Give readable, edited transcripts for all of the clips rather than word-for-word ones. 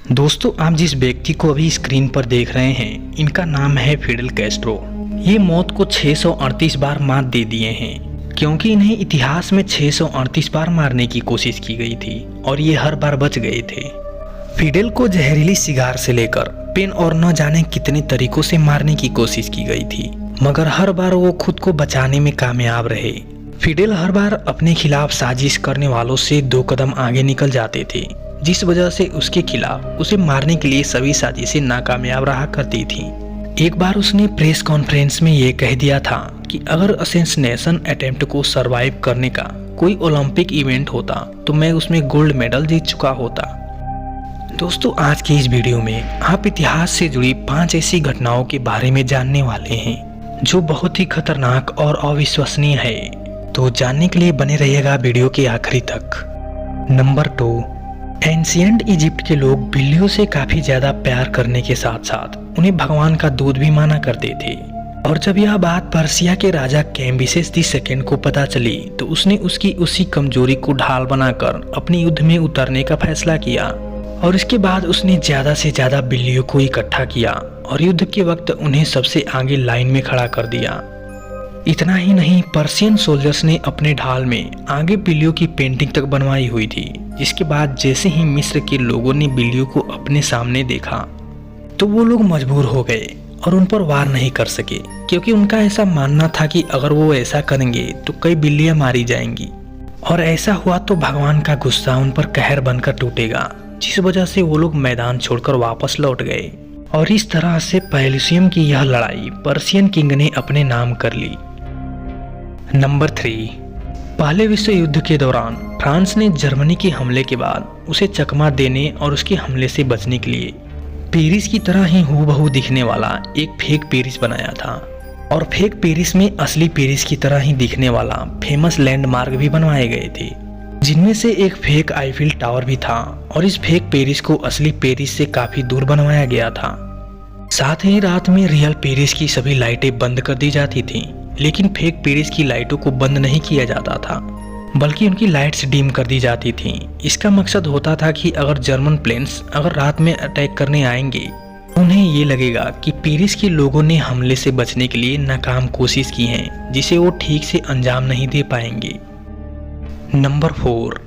दोस्तों, आप जिस व्यक्ति को अभी स्क्रीन पर देख रहे हैं, इनका नाम है फिडेल कैस्ट्रो। ये मौत को 638 बार मात दे दिए हैं, क्योंकि इन्हें इतिहास में 638 बार मारने की कोशिश की गई थी और ये हर बार बच गए थे। फिडेल को जहरीली सिगार से लेकर पेन और न जाने कितने तरीकों से मारने की कोशिश की गई थी, मगर हर बार वो खुद को बचाने में कामयाब रहे। फिडेल हर बार अपने खिलाफ साजिश करने वालों से 2 कदम आगे निकल जाते थे, जिस वजह से उसके खिलाफ उसे मारने के लिए सभी साजिशें नाकामयाब रहा करती थी। एक बार उसने प्रेस कॉन्फ्रेंस में ये कह दिया था कि अगर असैसिनेशन अटेम्प्ट को सरवाइव करने का कोई ओलंपिक इवेंट होता तो मैं उसमें गोल्ड मेडल जीत चुका होता। दोस्तों, आज के इस वीडियो में आप इतिहास से जुड़ी 5 ऐसी घटनाओं के बारे में जानने वाले हैं जो बहुत ही खतरनाक और अविश्वसनीय है, तो जानने के लिए बने रहिएगा वीडियो के आखिरी तक। नंबर 2, एंशिएंट इजिप्ट के लोग बिल्लियों से काफी ज्यादा प्यार करने के साथ साथ उन्हें भगवान का दूध भी माना करते थे। और जब यह बात पर्सिया के राजा कैम्बिसेस II को पता चली तो उसने उसकी उसी कमजोरी को ढाल बनाकर अपने युद्ध में उतरने का फैसला किया। और इसके बाद उसने ज्यादा से ज्यादा बिल्लियों को इकट्ठा किया और युद्ध के वक्त उन्हें सबसे आगे लाइन में खड़ा कर दिया। इतना ही नहीं, पर्शियन सोल्जर्स ने अपने ढाल में आगे बिल्लियों की पेंटिंग तक बनवाई हुई थी, जिसके बाद जैसे ही मिस्र के लोगों ने बिल्लियों को अपने सामने देखा तो वो लोग मजबूर हो गए और उन पर वार नहीं कर सके, क्योंकि उनका ऐसा मानना था कि अगर वो ऐसा करेंगे तो कई बिल्लियां मारी जाएंगी और ऐसा हुआ तो भगवान का गुस्सा उन पर कहर बनकर टूटेगा, जिस वजह से वो लोग मैदान छोड़कर वापस लौट गए। और इस तरह से पेलुसियम की यह लड़ाई पर्शियन किंग ने अपने नाम कर ली। नंबर 3, पहले विश्व युद्ध के दौरान फ्रांस ने जर्मनी के हमले के बाद उसे चकमा देने और उसके हमले से बचने के लिए पेरिस की तरह ही हूबहू दिखने वाला एक फेक पेरिस बनाया था। और फेक पेरिस में असली पेरिस की तरह ही दिखने वाला फेमस लैंडमार्क भी बनवाए गए थे, जिनमें से एक फेक आईफिल टावर भी था। और इस फेक पेरिस को असली पेरिस से काफी दूर बनवाया गया था। साथ ही रात में रियल पेरिस की सभी लाइटें बंद कर दी जाती थीं, लेकिन फेक पेरिस की लाइटों को बंद नहीं किया जाता था, बल्कि उनकी लाइट्स डिम कर दी जाती थीं। इसका मकसद होता था कि अगर जर्मन प्लेन्स अगर रात में अटैक करने आएंगे तो उन्हें ये लगेगा कि पेरिस के लोगों ने हमले से बचने के लिए नाकाम कोशिश की है, जिसे वो ठीक से अंजाम नहीं दे पाएंगे। नंबर 4,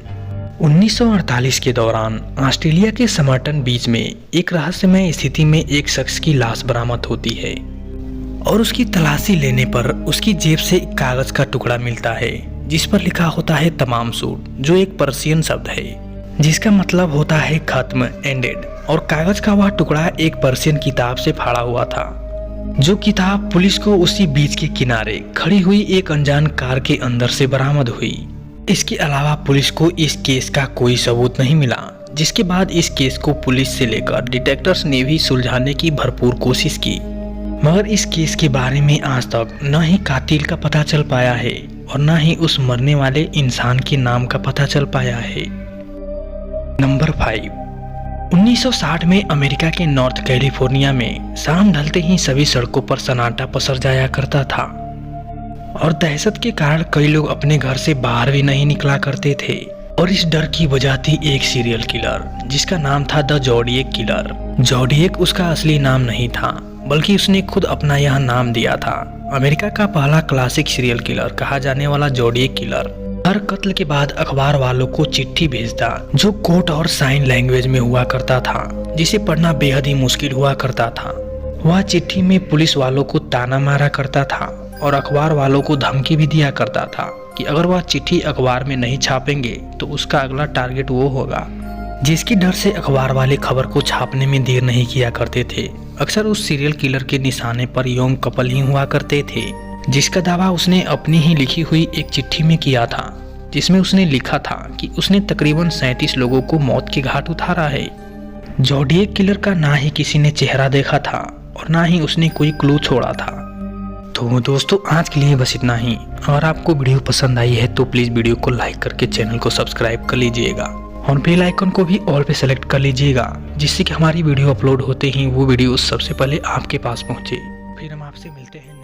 1948 के दौरान ऑस्ट्रेलिया के समरटन बीच में एक रहस्यमय स्थिति में एक शख्स की लाश बरामद होती है और उसकी तलाशी लेने पर उसकी जेब से एक कागज का टुकड़ा मिलता है, जिस पर लिखा होता है तमाम सूट, जो एक पर्शियन शब्द है जिसका मतलब होता है खत्म, एंडेड। और कागज का वह टुकड़ा एक पर्शियन किताब से फाड़ा हुआ था, जो किताब पुलिस को उसी बीच के किनारे खड़ी हुई एक अनजान कार के अंदर से बरामद हुई। इसके अलावा पुलिस को इस केस का कोई सबूत नहीं मिला, जिसके बाद इस केस को पुलिस से लेकर डिटेक्टर्स ने भी सुलझाने की भरपूर कोशिश की, मगर इस केस के बारे में आज तक न ही कातिल का पता चल पाया है और न ही उस मरने वाले इंसान के नाम का पता चल पाया है। नंबर 5, 1960 में अमेरिका के नॉर्थ कैलिफोर्निया में शाम ढलते ही सभी सड़कों पर सन्नाटा पसर जाया करता था और दहशत के कारण कई लोग अपने घर से बाहर भी नहीं निकला करते थे। और इस डर की वजह थी एक सीरियल किलर, जिसका नाम था द जोडिएक किलर। जोडिएक उसका असली नाम नहीं था, बल्कि उसने खुद अपना यह नाम दिया था। अमेरिका का पहला क्लासिक सीरियल किलर कहा जाने वाला जोडिएक किलर हर कत्ल के बाद अखबार वालों को चिट्ठी भेजता, जो कोड और साइन लैंग्वेज में हुआ करता था, जिसे पढ़ना बेहद ही मुश्किल हुआ करता था। वह चिट्ठी में पुलिस वालों को ताना मारा करता था और अखबार वालों को धमकी भी दिया करता था कि अगर वह चिट्ठी अखबार में नहीं छापेंगे तो उसका अगला टारगेट वो होगा, जिसकी डर से अखबार वाले खबर को छापने में देर नहीं किया करते थे। अक्सर उस सीरियल किलर के निशाने पर यंग कपल ही हुआ करते थे, जिसका दावा उसने अपनी ही लिखी हुई एक चिट्ठी में किया था, जिसमें उसने लिखा था कि उसने तकरीबन 37 लोगों को मौत के घाट उतारा है। जोडिएक किलर का ना ही किसी ने चेहरा देखा था और ना ही उसने कोई क्लू छोड़ा था। तो दोस्तों, आज के लिए बस इतना ही। अगर आपको वीडियो पसंद आई है तो प्लीज वीडियो को लाइक करके चैनल को सब्सक्राइब कर लीजिएगा और बेल आइकन को भी ऑल पे सेलेक्ट कर लीजिएगा, जिससे कि हमारी वीडियो अपलोड होते ही वो वीडियो सबसे पहले आपके पास पहुंचे। फिर हम आपसे मिलते हैं।